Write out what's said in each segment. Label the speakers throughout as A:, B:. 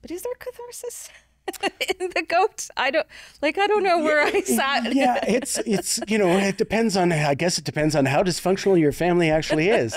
A: But is there catharsis in the goat? I don't know where I sat.
B: Yeah, it's it depends on, I guess it depends on how dysfunctional your family actually is.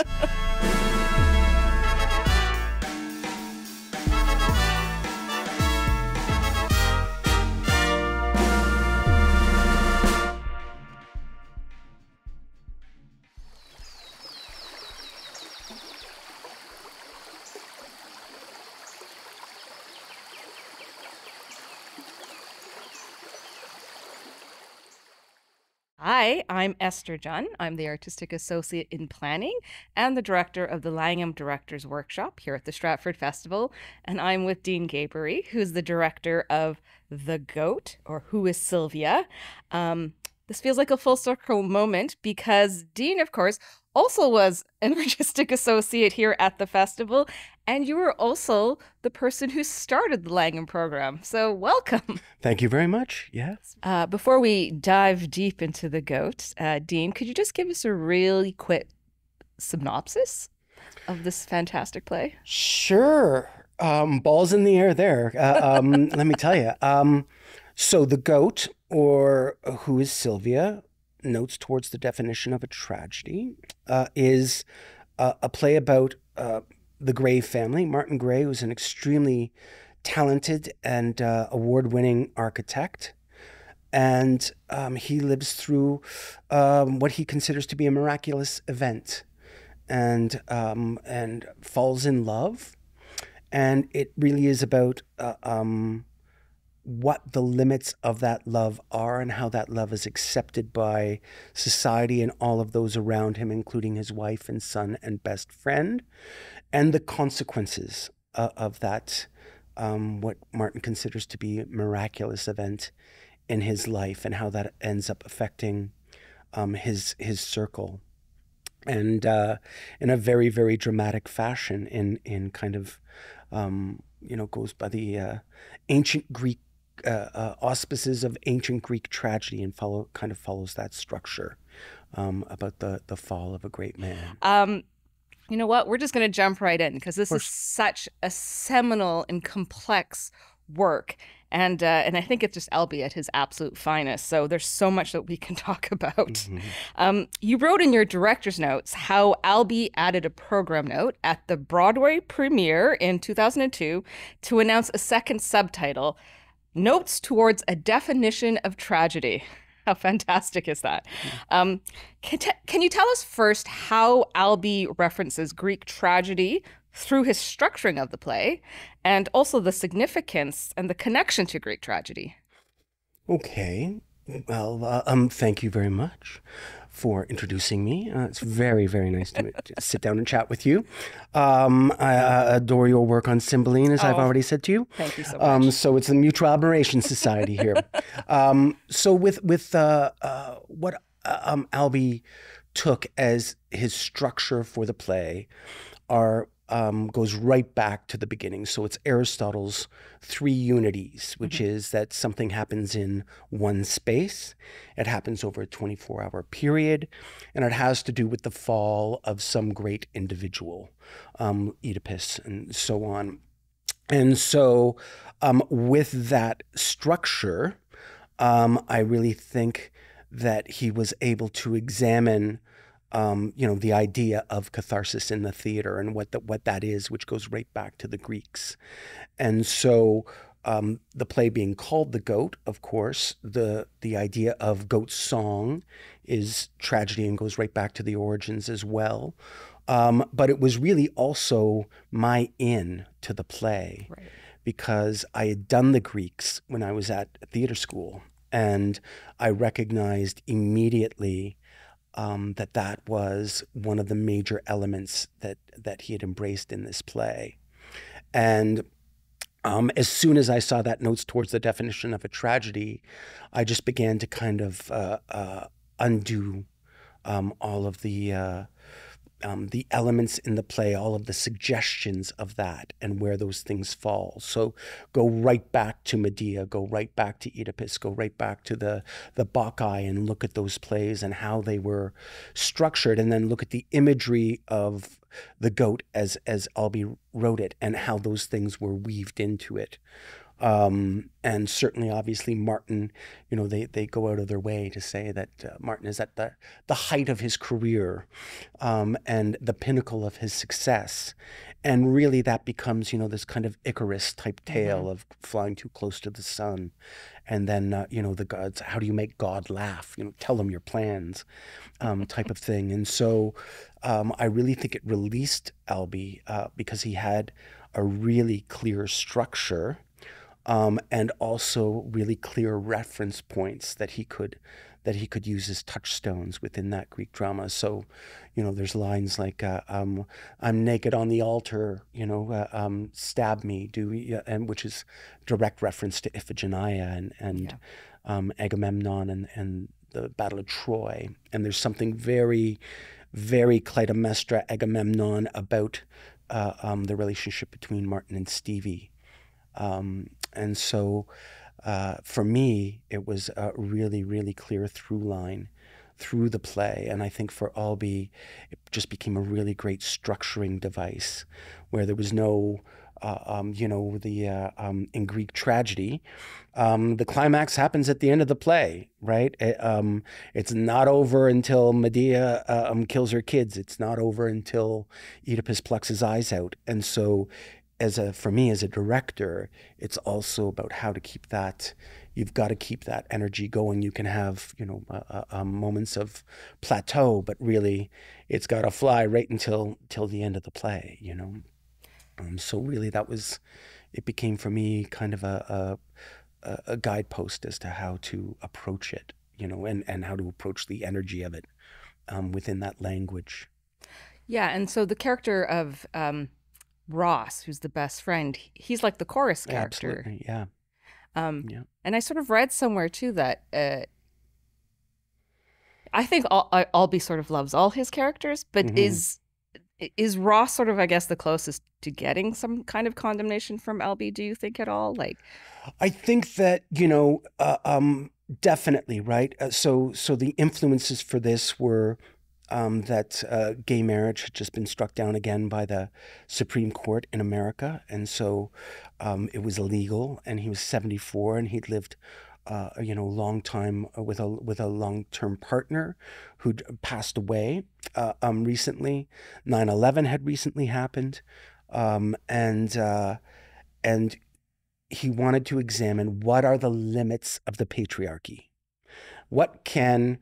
A: Hi, I'm Esther Jun. I'm the Artistic Associate in Planning and the Director of the Langham Directors Workshop here at the Stratford Festival. And I'm with Dean Gabourie, who's the Director of The Goat, or Who is Sylvia? This feels like a full circle moment because Dean, of course, also was an Artistic Associate here at the festival. And you were also the person who started the Langham program. So welcome.
B: Thank you very much. Yes.
A: Before we dive deep into The Goat, Dean, could you just give us a really quick synopsis of this fantastic play?
B: Sure. Balls in the air there. Let me tell you. So The Goat, or Who is Sylvia, notes towards the definition of a tragedy, is a play about the Gray family. Martin Gray, who's an extremely talented and award-winning architect. And he lives through what he considers to be a miraculous event, and falls in love. And it really is about what the limits of that love are and how that love is accepted by society and all of those around him, including his wife and son and best friend, and the consequences of that, what Martin considers to be a miraculous event in his life, and how that ends up affecting his circle. And in a very, very dramatic fashion, in kind of, goes by the ancient Greek auspices of ancient Greek tragedy, and follows that structure about the fall of a great man.
A: You know what? We're just going to jump right in because this is such a seminal and complex work. And I think it's just Albee at his absolute finest. So there's so much that we can talk about. Mm-hmm. You wrote in your director's notes how Albee added a program note at the Broadway premiere in 2002 to announce a second subtitle, Notes Towards a Definition of Tragedy. How fantastic is that? Can you tell us first how Albee references Greek tragedy through his structuring of the play, and also the significance and the connection to Greek tragedy?
B: Okay. Well, thank you very much for introducing me. It's very, very nice to sit down and chat with you. I adore your work on Cymbeline, as I've already said to you.
A: Thank you so much.
B: So it's a mutual admiration society here. So with what Albee took as his structure for the play goes right back to the beginning. So it's Aristotle's three unities, which is that something happens in one space, it happens over a 24-hour period, and it has to do with the fall of some great individual, Oedipus and so on. And so with that structure, I really think that he was able to examine the idea of catharsis in the theater and what that is, which goes right back to the Greeks. And so the play being called The Goat, of course, the idea of goat song is tragedy and goes right back to the origins as well. But it was really also my in to the play, right, because I had done the Greeks when I was at theater school, and I recognized immediately that was one of the major elements that he had embraced in this play. And as soon as I saw that notes towards the definition of a tragedy, I just began to kind of undo all of the elements in the play, all of the suggestions of that and where those things fall. So go right back to Medea, go right back to Oedipus, go right back to the Bacchae, and look at those plays and how they were structured, and then look at the imagery of the goat as Albee wrote it and how those things were weaved into it. And certainly, obviously, Martin, they go out of their way to say that Martin is at the height of his career, and the pinnacle of his success. And really that becomes, this kind of Icarus type tale of flying too close to the sun. And then, the gods, how do you make God laugh? Tell him your plans, type of thing. And so I really think it released Albee because he had a really clear structure, and also really clear reference points that he could use as touchstones within that Greek drama. So, there's lines like, I'm naked on the altar, stab me, and which is direct reference to Iphigenia and Agamemnon and the Battle of Troy. And there's something very, very Clytemnestra Agamemnon about the relationship between Martin and Stevie. And so for me, it was a really, really clear through line through the play. And I think for Albee, it just became a really great structuring device where there was no, in Greek tragedy, the climax happens at the end of the play, right? It's not over until Medea kills her kids. It's not over until Oedipus plucks his eyes out. And so for me as a director, it's also about how to keep that. You've got to keep that energy going. You can have, moments of plateau, but really it's got to fly right till the end of the play, So really it became for me kind of a guidepost as to how to approach it, and how to approach the energy of it within that language.
A: Yeah, and so the character of Ross, who's the best friend, he's like the chorus character.
B: Absolutely, yeah.
A: And I sort of read somewhere too that I think Albee sort of loves all his characters, but is Ross sort of, I guess, the closest to getting some kind of condemnation from Albee? Do you think at all? Like,
B: I think that definitely, right. So the influences for this were that gay marriage had just been struck down again by the Supreme Court in America. And so it was illegal, and he was 74, and he'd lived, a long time with a long-term partner who'd passed away recently. 9/11 had recently happened. And he wanted to examine what are the limits of the patriarchy. What can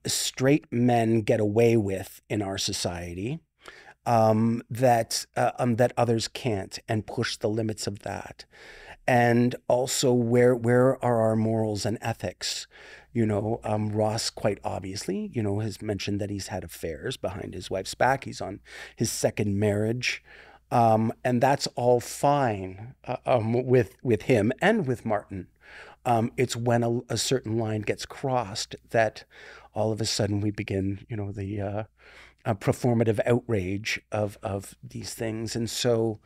B: straight men get away with in our society that others can't, and push the limits of that. And also where are our morals and ethics? Ross quite obviously, has mentioned that he's had affairs behind his wife's back. He's on his second marriage. And that's all fine with him and with Martin. It's when a certain line gets crossed that all of a sudden we begin, the performative outrage of these things. And so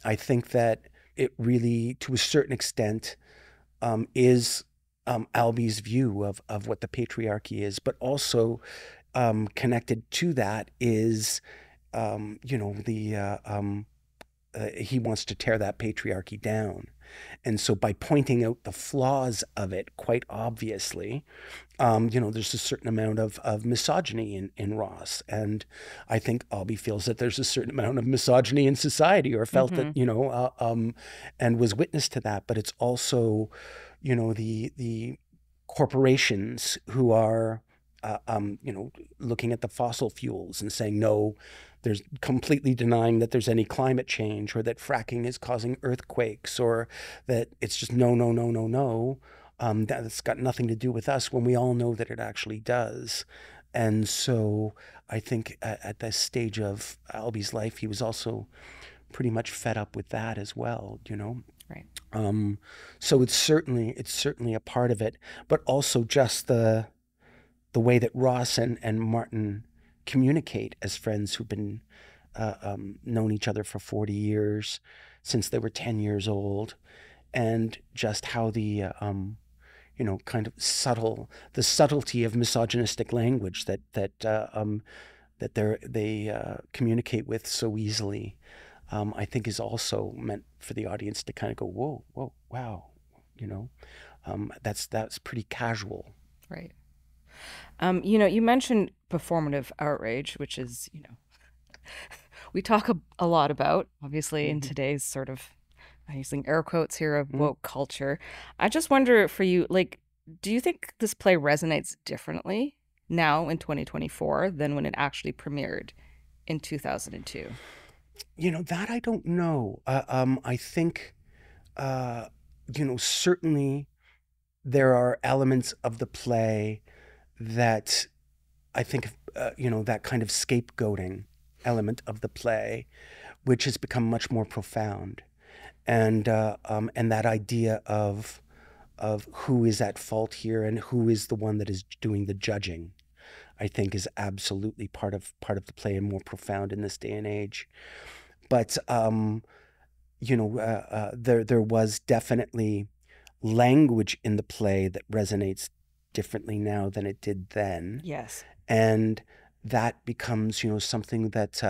B: I think that it really, to a certain extent, is Albee's view of what the patriarchy is, but also connected to that is, he wants to tear that patriarchy down. And so by pointing out the flaws of it, quite obviously, there's a certain amount of misogyny in Ross. And I think Albee feels that there's a certain amount of misogyny in society, or felt that, and was witness to that. But it's also, the corporations who are, looking at the fossil fuels and saying, no, there's completely denying that there's any climate change, or that fracking is causing earthquakes, or that it's just no. That's got nothing to do with us, when we all know that it actually does. And so I think at this stage of Albee's life, he was also pretty much fed up with that as well,
A: Right.
B: So it's certainly a part of it, but also just the way that Ross and Martin communicate as friends who've been known each other for 40 years, since they were 10 years old, and just how the kind of subtlety of misogynistic language that they communicate with so easily. I think is also meant for the audience to kind of go, whoa, whoa, wow, you know, that's pretty casual.
A: Right. You mentioned performative outrage, which is, we talk a lot about, obviously, in
B: Mm-hmm.
A: today's sort of, I'm using air quotes here, of
B: Mm-hmm.
A: woke culture. I just wonder for you, like, do you think this play resonates differently now in 2024 than when it actually premiered in 2002?
B: That I don't know. I think, certainly there are elements of the play that I think, that kind of scapegoating element of the play, which has become much more profound, and that idea of who is at fault here and who is the one that is doing the judging, I think is absolutely part of the play and more profound in this day and age. But there was definitely language in the play that resonates differently now than it did then,
A: Yes.
B: and that becomes something that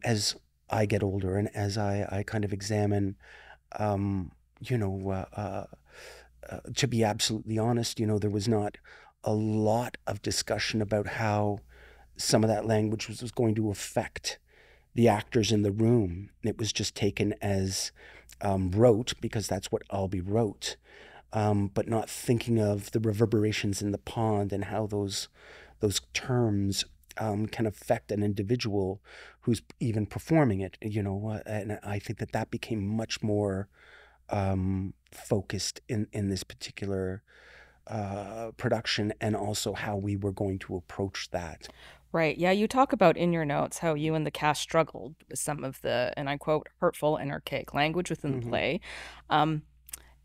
B: as I get older and as I kind of examine, um, you know, to be absolutely honest, there was not a lot of discussion about how some of that language was going to affect the actors in the room. It was just taken as rote because that's what Albee wrote, but not thinking of the reverberations in the pond and how those terms can affect an individual who's even performing it. And I think that became much more focused in this particular production, and also how we were going to approach that.
A: Right. Yeah, you talk about in your notes how you and the cast struggled with some of the, and I quote, hurtful and archaic language within the
B: Mm-hmm.
A: play. Um,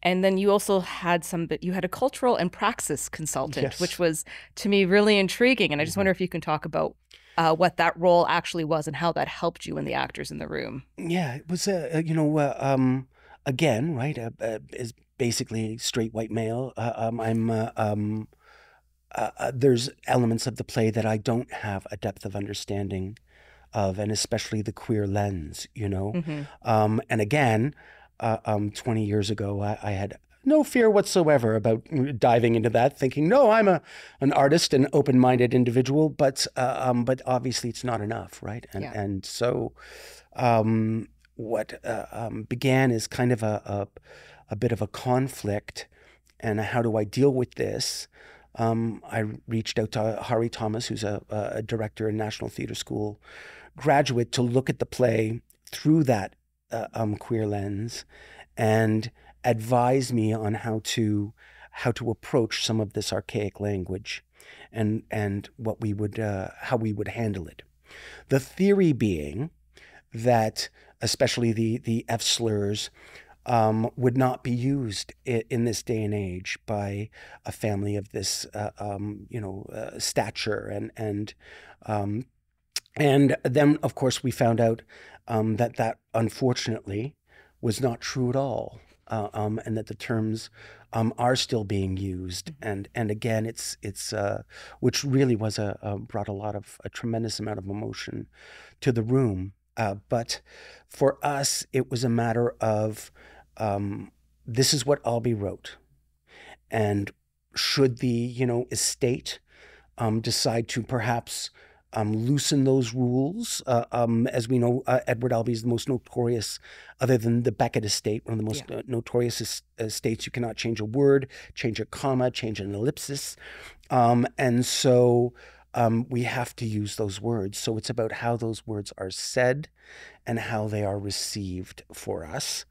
A: and then you also had you had a cultural and praxis consultant, which
B: Yes.
A: was to me really intriguing. And I just
B: Mm-hmm.
A: wonder if you can talk about what that role actually was and how that helped you and the actors in the room.
B: Yeah, it was again, right, is basically straight white male. There's elements of the play that I don't have a depth of understanding of, and especially the queer lens,
A: Mm-hmm.
B: And again, 20 years ago, I had no fear whatsoever about diving into that, thinking, no, I'm an artist, an open-minded individual, but obviously it's not enough, right? And
A: Yeah.
B: and so what began as kind of a bit of a conflict, and how do I deal with this? I reached out to Harri Thomas, who's a director in National Theatre School graduate, to look at the play through that queer lens and advise me on how to approach some of this archaic language, and what we would how we would handle it. The theory being that especially the F slurs would not be used in this day and age by a family of this stature, um, and then, of course, we found out that unfortunately was not true at all, and that the terms are still being used. And again, it's which really was brought a tremendous amount of emotion to the room. But for us, it was a matter of this is what Albee wrote, and should the estate decide to perhaps loosen those rules. As we know, Edward Albee is the most notorious, other than the Beckett estate, one of the most notorious estates. You cannot change a word, change a comma, change an ellipsis. And so we have to use those words. So it's about how those words are said and how they are received for us.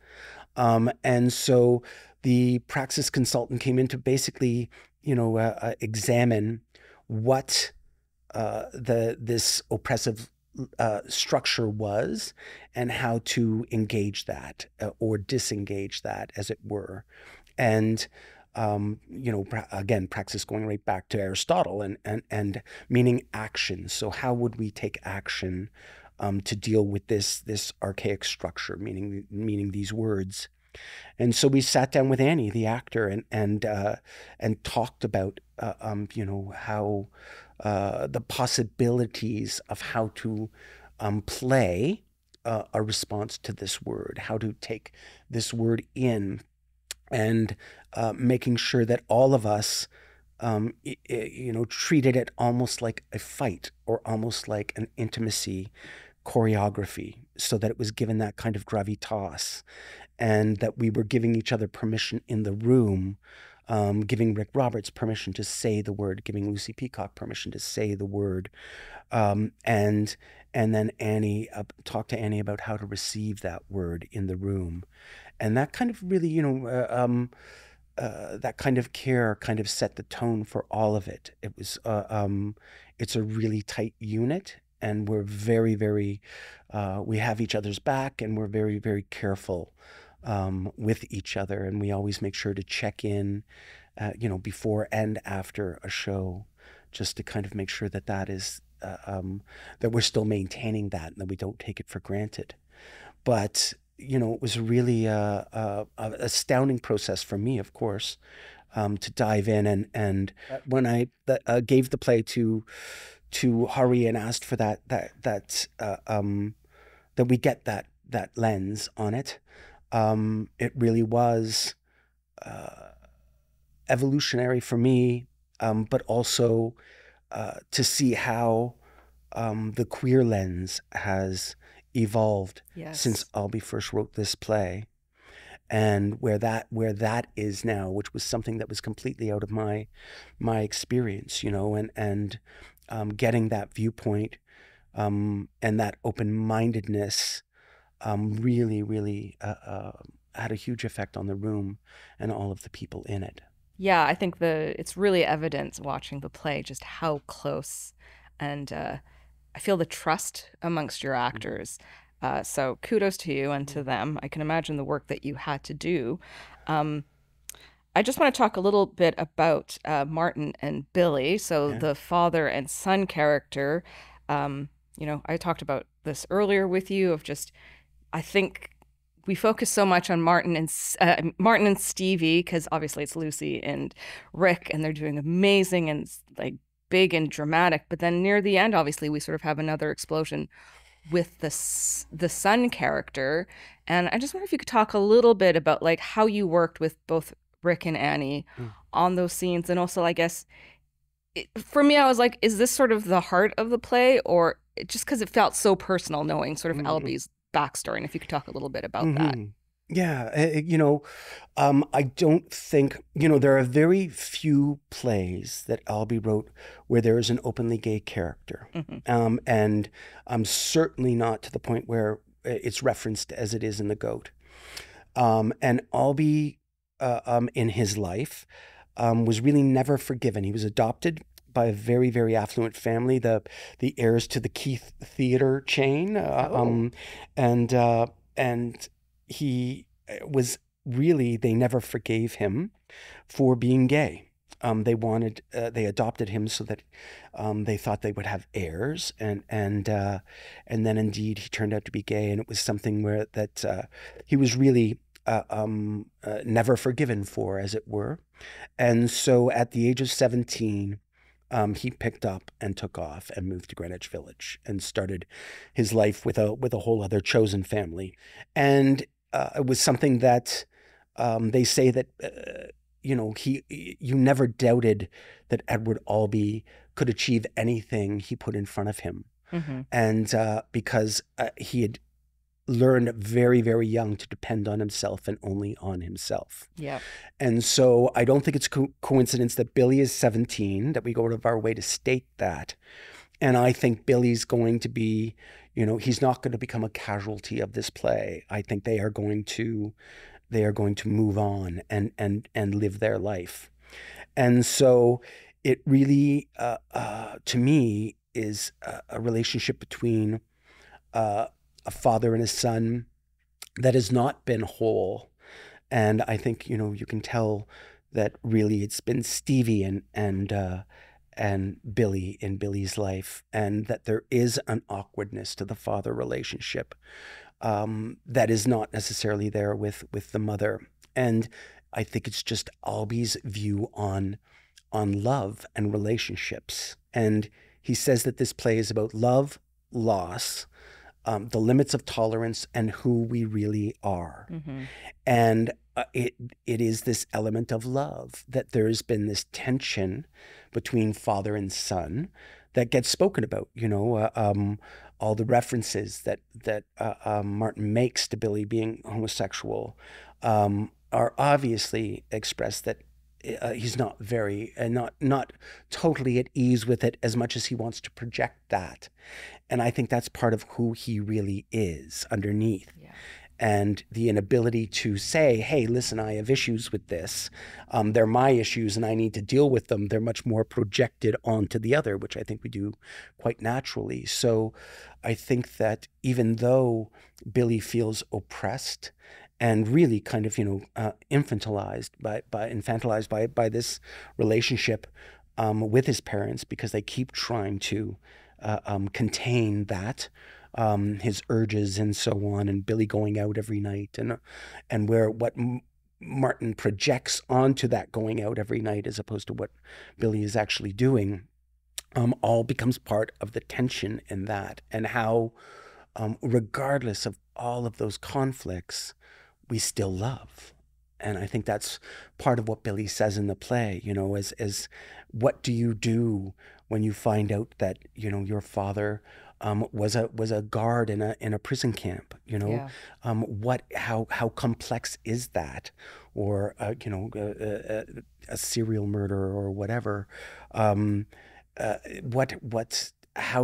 B: And so the praxis consultant came in to basically, examine what this oppressive structure was, and how to engage that, or disengage that, as it were. And again, praxis going right back to Aristotle, and meaning action. So how would we take action to deal with this archaic structure, meaning these words? And so we sat down with Annie, the actor, and talked about how the possibilities of how to play a response to this word, how to take this word in, and making sure that all of us, treated it almost like a fight or almost like an intimacy choreography, so that it was given that kind of gravitas, and that we were giving each other permission in the room, giving Rick Roberts permission to say the word, giving Lucy Peacock permission to say the word, and then Annie, talk to Annie about how to receive that word in the room. And that kind of really, that kind of care kind of set the tone for all of it. It was, it's a really tight unit, and we're very, very, we have each other's back, and we're very, very careful with each other. And we always make sure to check in, before and after a show, just to kind of make sure that that is, that we're still maintaining that and that we don't take it for granted. But it was really a astounding process for me, of course, to dive in. And when I gave the play to Harri and asked for that we get that lens on it, it really was evolutionary for me, but also to see how the queer lens has evolved since Albee first wrote this play, and where that is now, which was something that was completely out of my experience, and getting that viewpoint, and that open-mindedness, really had a huge effect on the room and all of the people in it.
A: Yeah, I think it's really evident watching the play just how close, and I feel the trust amongst your actors. So kudos to you and to them. I can imagine the work that you had to do. I just want to talk a little bit about Martin and Billy. So the father and son character, I talked about this earlier with you, of just, I think we focus so much on Martin and Stevie, because obviously it's Lucy and Rick, and they're doing amazing and like big and dramatic. But then near the end, obviously, we sort of have another explosion with the son character. And I just wonder if you could talk a little bit about like how you worked with both Rick and Annie on those scenes. And also, I guess, for me, I was like, is this sort of the heart of the play, or just because it felt so personal knowing sort of Albee's backstory? And if you could talk a little bit about that.
B: Yeah, I don't think, there are very few plays that Albee wrote where there is an openly gay character. And certainly not to the point where it's referenced as it is in The Goat. And Albee, in his life, was really never forgiven. He was adopted by a very, very affluent family, the heirs to the Keith Theatre chain. And he was really, they never forgave him for being gay. They adopted him so that they thought they would have heirs, and then indeed he turned out to be gay, and it was something that he was really never forgiven for, as it were. And so at the age of 17, he picked up and took off and moved to Greenwich Village and started his life with a whole other chosen family. And it was something that they say that you never doubted that Edward Albee could achieve anything he put in front of him, and because he had learned very, very young to depend on himself and only on himself. Yeah. And so I don't think it's coincidence that Billy is 17, that we go out of our way to state that. And I think Billy's going to be, he's not going to become a casualty of this play. I think they are going to move on and live their life. And so it really, to me, is a relationship between a father and a son that has not been whole. And I think, you can tell that really it's been Stevie and Billy in Billy's life, and that there is an awkwardness to the father relationship that is not necessarily there with the mother. And I think it's just Albee's view on love and relationships. And he says that this play is about love, loss, the limits of tolerance and who we really are. And it is this element of love, that there has been this tension between father and son that gets spoken about. All the references that Martin makes to Billy being homosexual are obviously expressed that he's not very not totally at ease with it, as much as he wants to project that. And I think that's part of who he really is underneath.
A: Yeah.
B: And the inability to say, hey, listen, I have issues with this. They're my issues and I need to deal with them. They're much more projected onto the other, which I think we do quite naturally. So I think that even though Billy feels oppressed and really kind of, infantilized by this relationship with his parents, because they keep trying to contain that, his urges and so on, and Billy going out every night, and what Martin projects onto that going out every night as opposed to what Billy is actually doing, all becomes part of the tension in that, and how, regardless of all of those conflicts, we still love. And I think that's part of what Billy says in the play, as what do you do when you find out that, your father was a guard in a prison camp,
A: Yeah.
B: How complex is that? Or, a serial murderer or whatever. How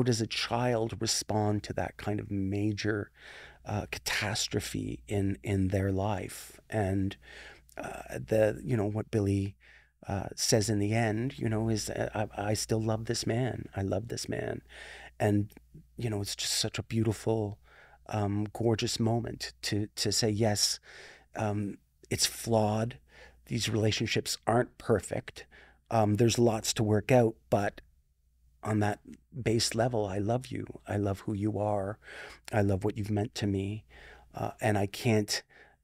B: does a child respond to that kind of major catastrophe in their life? And what Billy says in the end, is I still love this man. I love this man. And, it's just such a beautiful, gorgeous moment to say, yes, it's flawed. These relationships aren't perfect. There's lots to work out, but on that base level, I love you. I love who you are. I love what you've meant to me. And I can't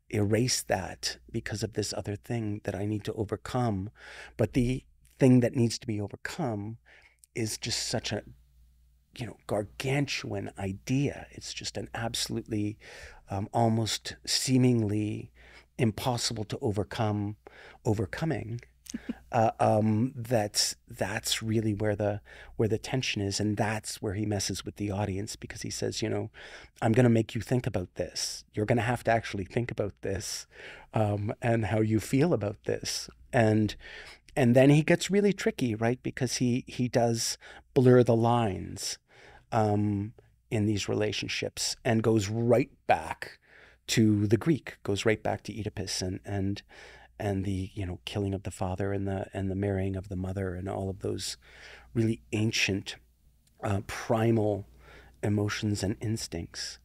B: erase that because of this other thing that I need to overcome. But the thing that needs to be overcome is just such a, gargantuan idea. It's just an absolutely, almost seemingly impossible to overcoming. That's really where the tension is, and that's where he messes with the audience, because he says, I'm going to make you think about this. You're going to have to actually think about this, and how you feel about this. And then he gets really tricky, right? Because he does blur the lines in these relationships, and goes right back to the Greek, goes right back to Oedipus and the killing of the father and the marrying of the mother, and all of those really ancient primal emotions and instincts.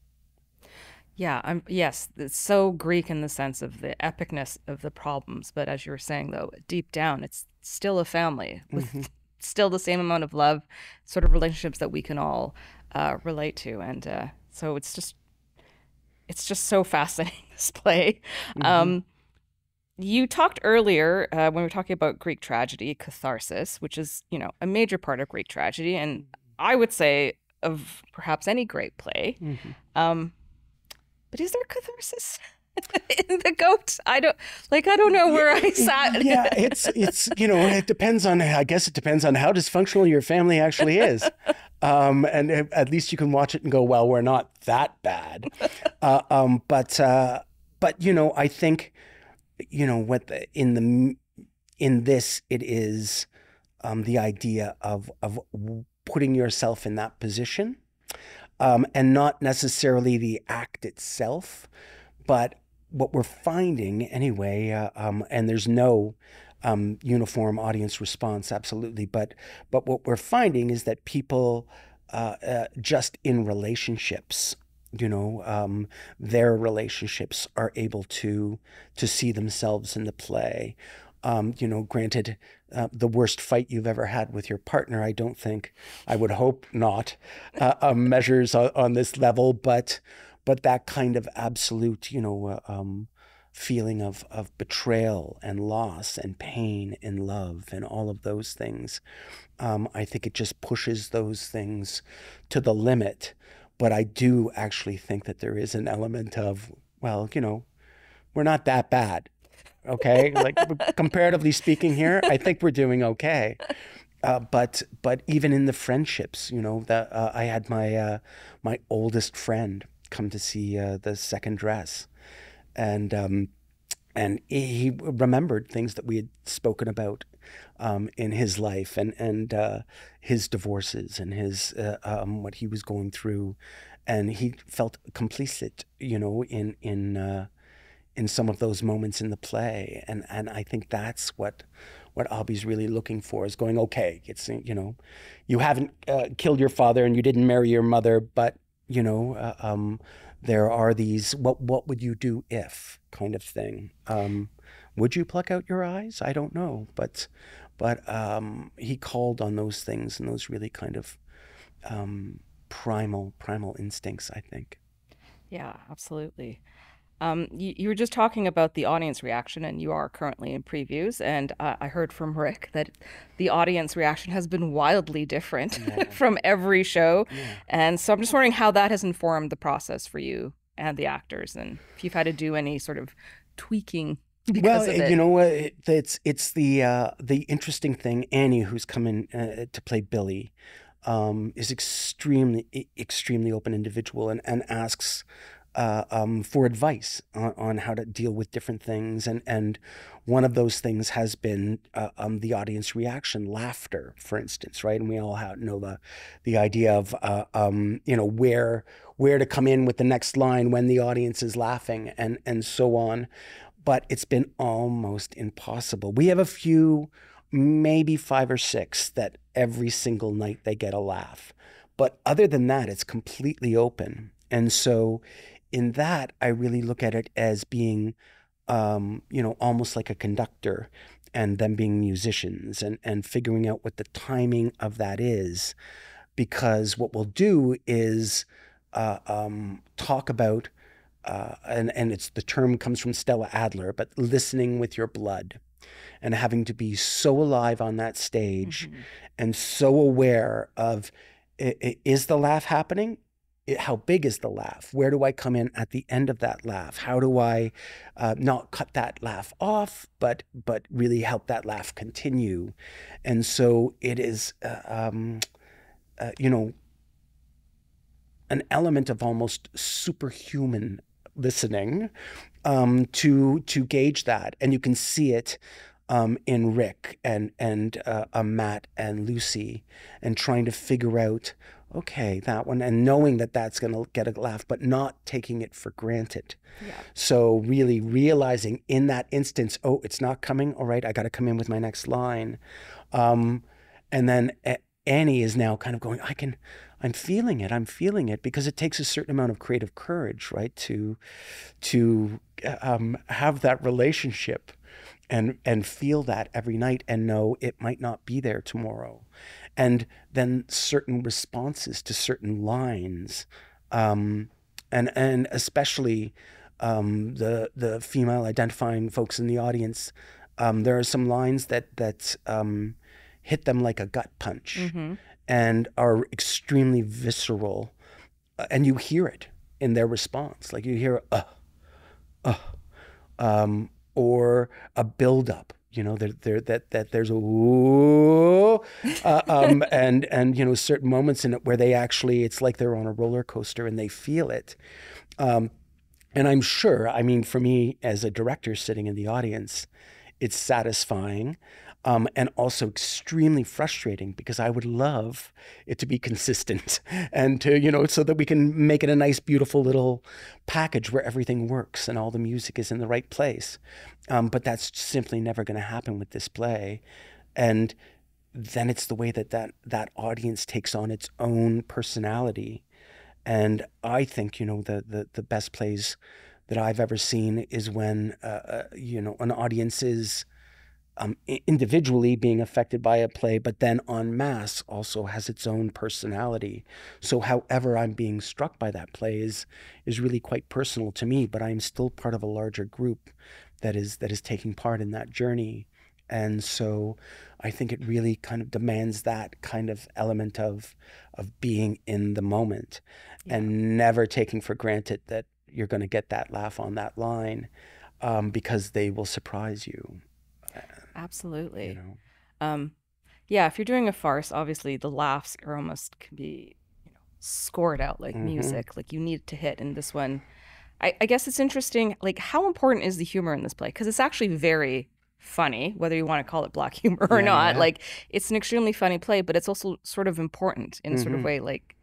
A: Yeah, yes, it's so Greek in the sense of the epicness of the problems, but as you were saying, though, deep down, it's still a family with still the same amount of love, sort of relationships that we can all relate to, and so it's just so fascinating, this play. You talked earlier when we were talking about Greek tragedy, catharsis, which is, a major part of Greek tragedy, and I would say of perhaps any great play. But is there catharsis in The Goat? I don't know where I sat.
B: Yeah, it's it depends on, I guess it depends on how dysfunctional your family actually is. And at least you can watch it and go, well, we're not that bad. But I think, in this, it is the idea of putting yourself in that position, and not necessarily the act itself, but what we're finding anyway, and there's no uniform audience response, absolutely, but what we're finding is that people just in relationships, their relationships are able to see themselves in the play. Granted, the worst fight you've ever had with your partner, I would hope not, measures on this level, but that kind of absolute, feeling of betrayal and loss and pain and love and all of those things. I think it just pushes those things to the limit. but I do actually think that there is an element of, well, we're not that bad. Okay. Like comparatively speaking here, I think we're doing okay. But even in the friendships, that I had my oldest friend come to see the second dress, and he remembered things that we had spoken about in his life, and his divorces and his what he was going through, and he felt complicit, in some of those moments in the play, and I think that's what Albee's really looking for, is going, okay, it's you haven't killed your father and you didn't marry your mother, but there are these what would you do if kind of thing. Would you pluck out your eyes? I don't know, but he called on those things and those really kind of primal instincts, I think.
A: Yeah, absolutely. You were just talking about the audience reaction, and you are currently in previews. And I heard from Rick that the audience reaction has been wildly different from every show.
B: Yeah.
A: And so I'm just wondering how that has informed the process for you and the actors, and if you've had to do any sort of tweaking because of it.
B: You know what? It's the interesting thing. Annie, who's come in to play Billy, is extremely open individual, and asks for advice on how to deal with different things, and one of those things has been the audience reaction, laughter, for instance, right? And we all know the idea of where to come in with the next line when the audience is laughing, and so on. But it's been almost impossible. We have a few, maybe 5 or 6, that every single night they get a laugh, but other than that, it's completely open. And so in that, I really look at it as being, almost like a conductor, and them being musicians, and figuring out what the timing of that is. Because what we'll do is talk about, and the term comes from Stella Adler, but listening with your blood, and having to be so alive on that stage, and so aware of, is the laugh happening? How big is the laugh? Where do I come in at the end of that laugh? How do I not cut that laugh off, but really help that laugh continue? And so it is, an element of almost superhuman listening to gauge that, and you can see it in Rick and Matt and Lucy, and trying to figure out, okay, that one, and knowing that that's going to get a laugh, but not taking it for granted.
A: Yeah.
B: So really realizing in that instance, oh, it's not coming. All right, I got to come in with my next line. And then Annie is now kind of going, I'm feeling it, because it takes a certain amount of creative courage, right, to have that relationship and feel that every night, and know it might not be there tomorrow. And then certain responses to certain lines, and especially the female identifying folks in the audience, there are some lines that hit them like a gut punch, and are extremely visceral, and you hear it in their response, like you hear or a buildup. That there's a whoa, and certain moments in it where they actually, it's like they're on a roller coaster and they feel it. And I'm sure, for me as a director sitting in the audience, it's satisfying, and also extremely frustrating, because I would love it to be consistent, and to, so that we can make it a nice, beautiful little package where everything works and all the music is in the right place. But that's simply never going to happen with this play. And then it's the way that audience takes on its own personality. And I think, the best plays that I've ever seen is when, an audience is individually being affected by a play, but then en masse also has its own personality. So however I'm being struck by that play is really quite personal to me, but I'm still part of a larger group that is taking part in that journey. And so I think it really kind of demands that kind of element of being in the moment and never taking for granted that you're going to get that laugh on that line, because they will surprise you.
A: Absolutely.
B: You know?
A: Yeah, if you're doing a farce, obviously the laughs are almost can be, scored out like music, like you need to hit. And this one, I guess it's interesting, like how important is the humor in this play? Because it's actually very funny, whether you want to call it black humor or not.
B: Yeah.
A: Like it's an extremely funny play, but it's also sort of important in a sort of way, like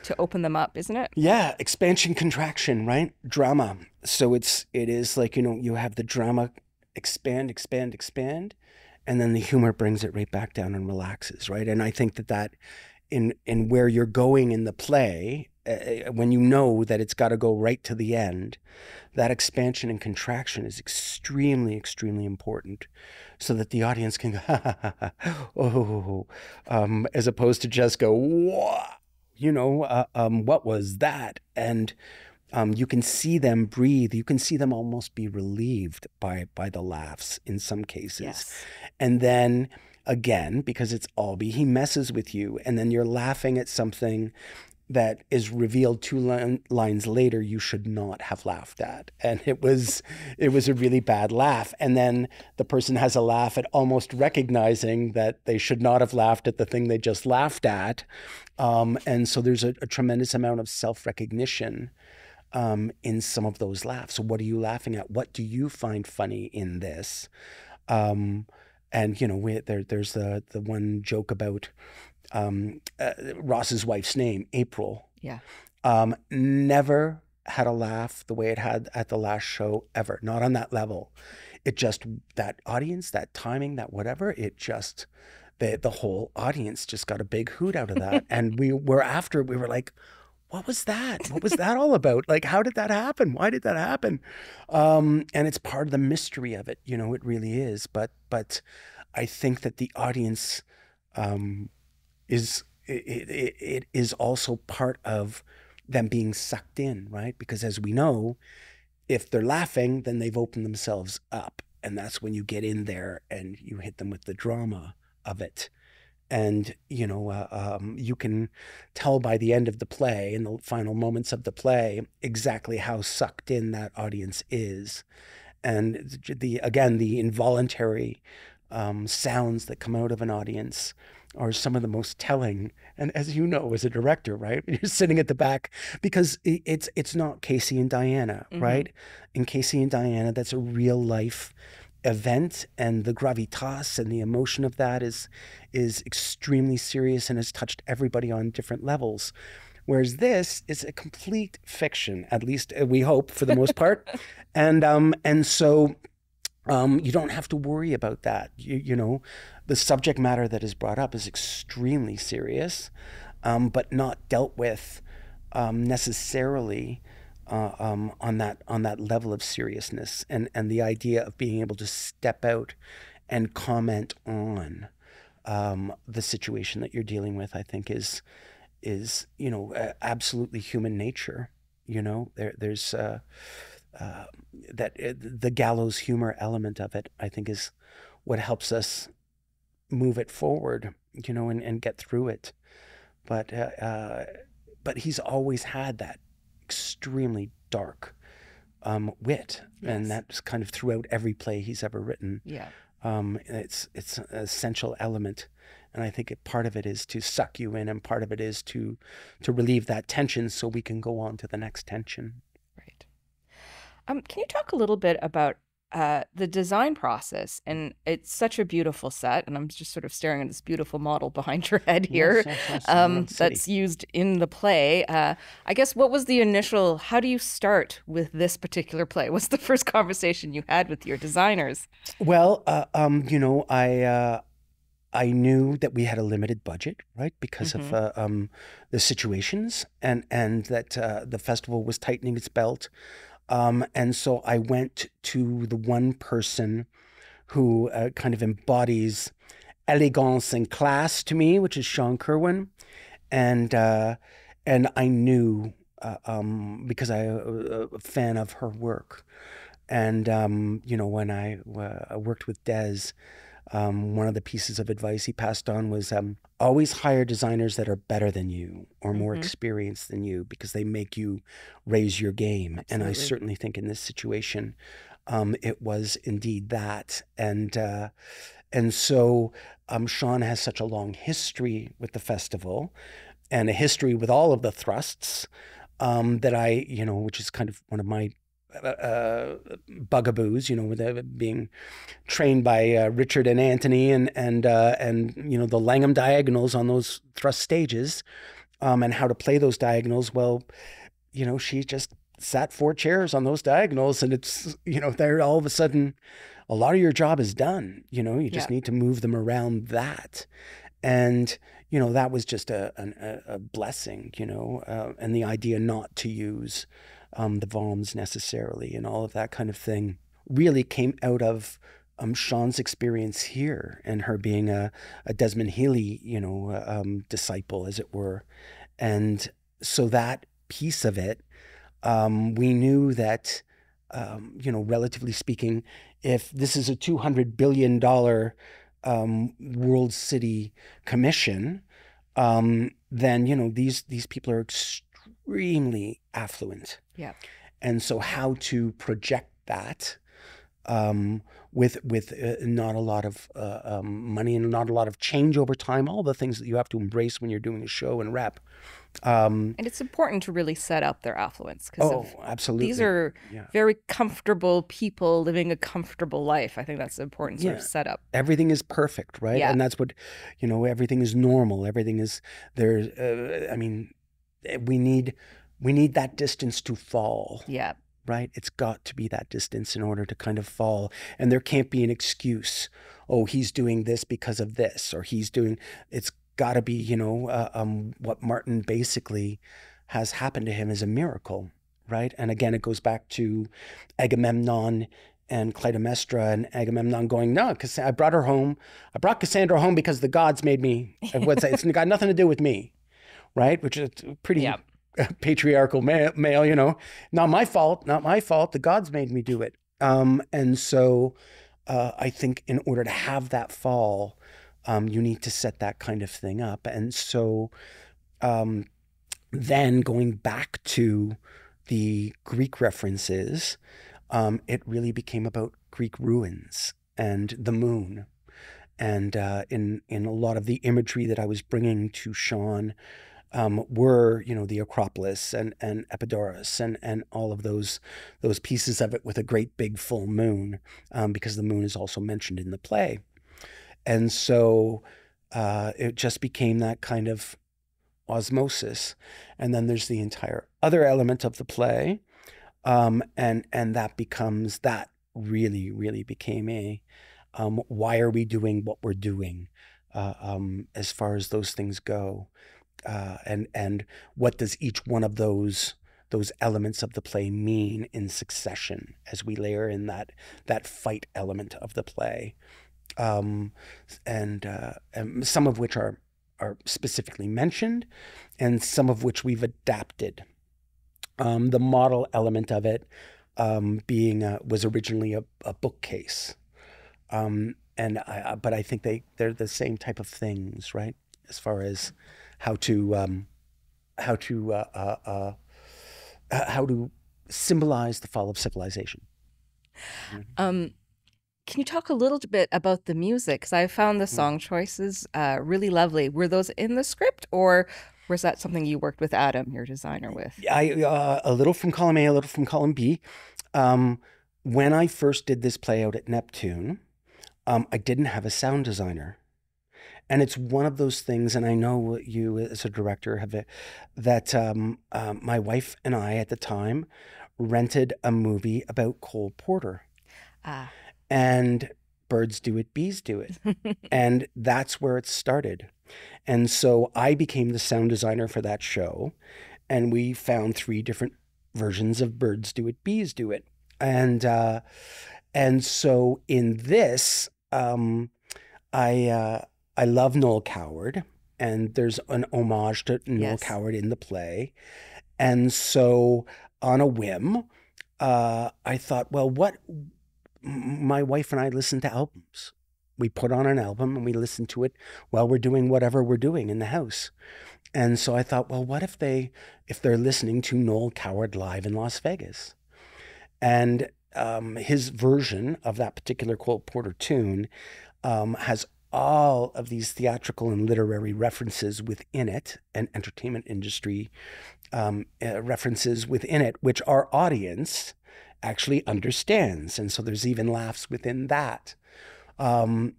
A: to open them up, isn't it?
B: Yeah, expansion, contraction, right? Drama. So it is like, you have the drama expand, expand, expand, and then the humor brings it right back down and relaxes, right? And I think that in where you're going in the play, when you know that it's got to go right to the end, that expansion and contraction is extremely, extremely important, so that the audience can go, ha, ha, ha, ha, oh, as opposed to just go, whoa, what was that? And you can see them breathe. You can see them almost be relieved by the laughs in some cases.
A: Yes.
B: And then again, because it's Albee, he messes with you, and then you're laughing at something that is revealed two lines later you should not have laughed at, and it was a really bad laugh. And then the person has a laugh at almost recognizing that they should not have laughed at the thing they just laughed at, and so there's a tremendous amount of self-recognition in some of those laughs. So what are you laughing at? What do you find funny in this? And there's the one joke about Ross's wife's name, April.
A: Yeah.
B: Never had a laugh the way it had at the last show ever. Not on that level. It just, that audience, that timing, that whatever, it just, the whole audience just got a big hoot out of that. And we were like, what was that? What was that all about? Like, how did that happen? Why did that happen? And it's part of the mystery of it, it really is. But I think that the audience it is also part of them being sucked in, right? Because as we know, if they're laughing, then they've opened themselves up. And that's when you get in there and you hit them with the drama of it. And, you can tell by the end of the play, in the final moments of the play, exactly how sucked in that audience is. And the involuntary sounds that come out of an audience are some of the most telling. And as you know, as a director, right, you're sitting at the back, because it's not Casey and Diana, right? In Casey and Diana, that's a real life event, and the gravitas and the emotion of that is extremely serious and has touched everybody on different levels. Whereas this is a complete fiction, at least we hope, for the most part. And so you don't have to worry about that. The subject matter that is brought up is extremely serious, but not dealt with necessarily on that level of seriousness. And the idea of being able to step out and comment on the situation that you're dealing with, I think is absolutely human nature. There's the gallows humor element of it, I think, is what helps us move it forward, and get through it. But he's always had that extremely dark wit, yes. And that's kind of throughout every play he's ever written.
A: Yeah.
B: It's an essential element, and I think part of it is to suck you in, and part of it is to relieve that tension so we can go on to the next tension.
A: Right. Can you talk a little bit about the design process? And it's such a beautiful set, and I'm just sort of staring at this beautiful model behind your head here. Yes, that's used in the play. I guess, what was the initial, how do you start with this particular play? What's the first conversation you had with your designers?
B: Well, I knew that we had a limited budget, right, because of the situations, and that the festival was tightening its belt. And so I went to the one person who kind of embodies elegance and class to me, which is Shawn Kerwin. And I knew, because I'm a fan of her work. And, when I worked with Des, One of the pieces of advice he passed on was always hire designers that are better than you or more experienced than you, because they make you raise your game.
A: Absolutely.
B: And I certainly think in this situation, it was indeed that. And so Shawn has such a long history with the festival and a history with all of the thrusts that I, which is kind of one of my bugaboos, with being trained by Richard and Anthony and the Langham diagonals on those thrust stages, and how to play those diagonals. Well, she just sat 4 chairs on those diagonals, and it's there all of a sudden a lot of your job is done. You just need to move them around that. And that was just a blessing, and the idea not to use the VOMs necessarily and all of that kind of thing really came out of Shawn's experience here and her being a Desmond Healy, disciple, as it were. And so that piece of it, we knew that, relatively speaking, if this is a $200 billion World City Commission, then, these people are extremely affluent.
A: Yeah.
B: And so how to project that with not a lot of money and not a lot of change over time, all the things that you have to embrace when you're doing a show and rep.
A: And it's important to really set up their affluence.
B: Absolutely.
A: These are very comfortable people living a comfortable life. I think that's an important sort of setup.
B: Everything is perfect, right?
A: Yeah.
B: And that's what, everything is normal. Everything is there. We need that distance to fall.
A: Yeah.
B: Right? It's got to be that distance in order to kind of fall. And there can't be an excuse. Oh, he's doing this because of this, or it's got to be, what Martin basically has happened to him is a miracle, right? And again, it goes back to Agamemnon and Clytemnestra, and Agamemnon going, no, because I brought Cassandra home because the gods made me. It's got nothing to do with me, right? Which is pretty patriarchal male, not my fault, the gods made me do it. And so I think in order to have that fall, you need to set that kind of thing up. And so then going back to the Greek references, it really became about Greek ruins and the moon. And in a lot of the imagery that I was bringing to Shawn, were, the Acropolis and Epidaurus and all of those pieces of it with a great big full moon, because the moon is also mentioned in the play. And so it just became that kind of osmosis. And then there's the entire other element of the play, and that really, really became a why are we doing what we're doing, as far as those things go. And what does each one of those elements of the play mean in succession as we layer in that fight element of the play, and some of which are specifically mentioned, and some of which we've adapted. The model element of it being was originally a bookcase, but I think they're the same type of things, right? As far as how to symbolize the fall of civilization.
A: Can you talk a little bit about the music? Because I found the song choices really lovely. Were those in the script, or was that something you worked with Adam, your designer, with?
B: A little from column A, a little from column B. When I first did this play out at Neptune, I didn't have a sound designer. And it's one of those things, and I know you as a director have it, that my wife and I at the time rented a movie about Cole Porter. And birds do it, bees do it. And that's where it started. And so I became the sound designer for that show, and we found 3 different versions of birds do it, bees do it. And so in this, I love Noel Coward, and there's an homage to Noel Coward in the play. And so on a whim, I thought, well, my wife and I listen to albums. we put on an album and we listen to it while we're doing whatever we're doing in the house. And so I thought, well, what if they're listening to Noel Coward live in Las Vegas? And his version of that particular Cole Porter tune has all of these theatrical and literary references within it, and entertainment industry references within it, which our audience actually understands. And so there's even laughs within that. And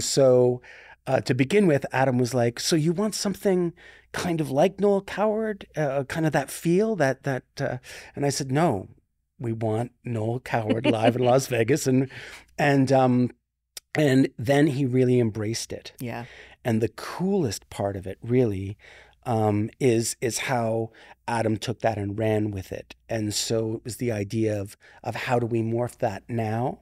B: so to begin with, Adam was like, so you want something kind of like Noel Coward, kind of that feel that and I said, no, we want Noel Coward live in Las Vegas. And then he really embraced it.
A: Yeah.
B: And the coolest part of it really is how Adam took that and ran with it. And so it was the idea of how do we morph that now?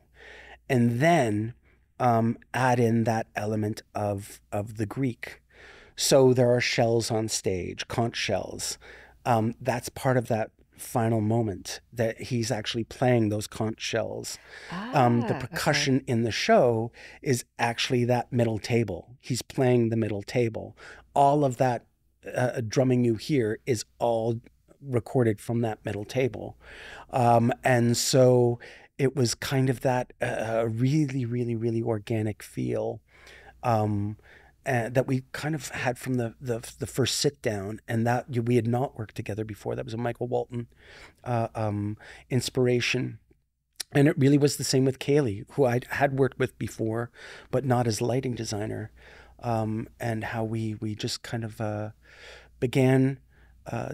B: And then add in that element of the Greek. So there are shells on stage, conch shells. That's part of that final moment that he's actually playing those conch shells. The percussion in the show is actually that middle table. He's playing the middle table. All of that drumming you hear is all recorded from that middle table. And so it was kind of that really, really, really organic feel that we kind of had from the first sit down, and that we had not worked together before. That was a Michael Walton inspiration. And it really was the same with Kaylee, who I had worked with before, but not as lighting designer, and how we just kind of began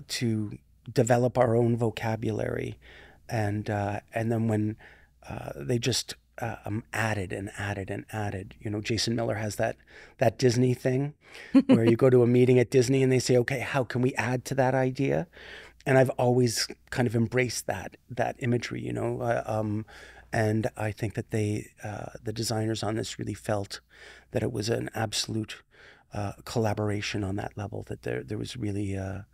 B: to develop our own vocabulary. And then when they just added and added and added. You know, Jason Miller has that Disney thing where you go to a meeting at Disney and they say, okay, how can we add to that idea? And I've always kind of embraced that imagery, you know, and I think that the designers on this really felt that it was an absolute collaboration on that level, that there was really a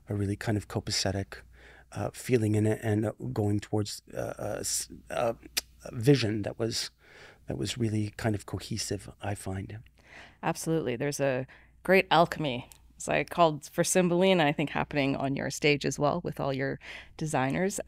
B: really kind of copacetic feeling in it, and going towards a vision that was really kind of cohesive, I find.
A: Absolutely. There's a great alchemy, as I called for Cymbeline, I think happening on your stage as well with all your designers.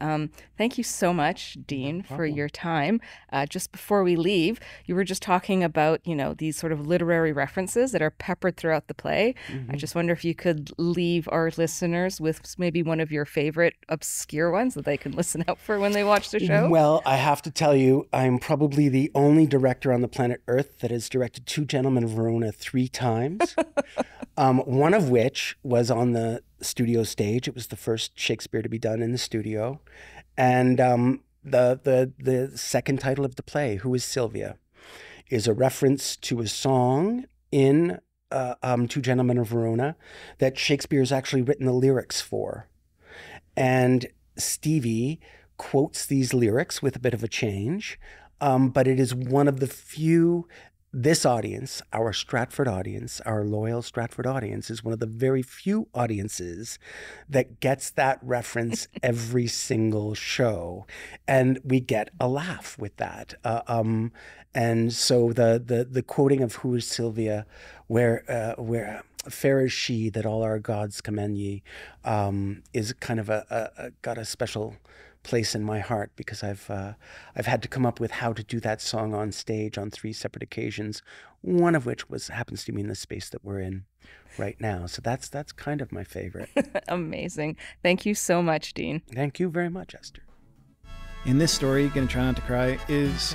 A: Thank you so much, Dean, for your time. Just before we leave, you were just talking about, you know, these sort of literary references that are peppered throughout the play. Mm-hmm. I just wonder if you could leave our listeners with maybe one of your favorite obscure ones that they can listen out for when they watch the show.
B: Well, I have to tell you, I'm probably the only director on the planet Earth that has directed Two Gentlemen of Verona 3 times. One of which was on the studio stage. It was the first Shakespeare to be done in the studio. And the second title of the play, Who is Sylvia, is a reference to a song in Two Gentlemen of Verona that Shakespeare's actually written the lyrics for. And Stevie quotes these lyrics with a bit of a change, but it is one of the few. This audience, our Stratford audience, our loyal Stratford audience, is one of the very few audiences that gets that reference every single show, and we get a laugh with that. And so the quoting of "Who is Sylvia," where fair is she that all our gods commend ye, is kind of got a special place in my heart, because I've had to come up with how to do that song on stage on 3 separate occasions, one of which happens to be in the space that we're in right now. So that's kind of my favorite.
A: Amazing. Thank you so much, Dean.
B: Thank you very much, Esther.
C: In this story, Gonna Try Not to Cry is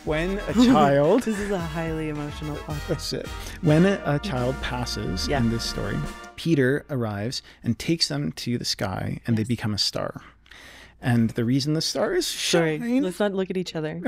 C: when a child...
D: This is a highly emotional podcast.
C: That's it. When a child passes in this story, Peter arrives and takes them to the sky, and they become a star. And the reason the stars shine...
D: Sorry, let's not look at each other.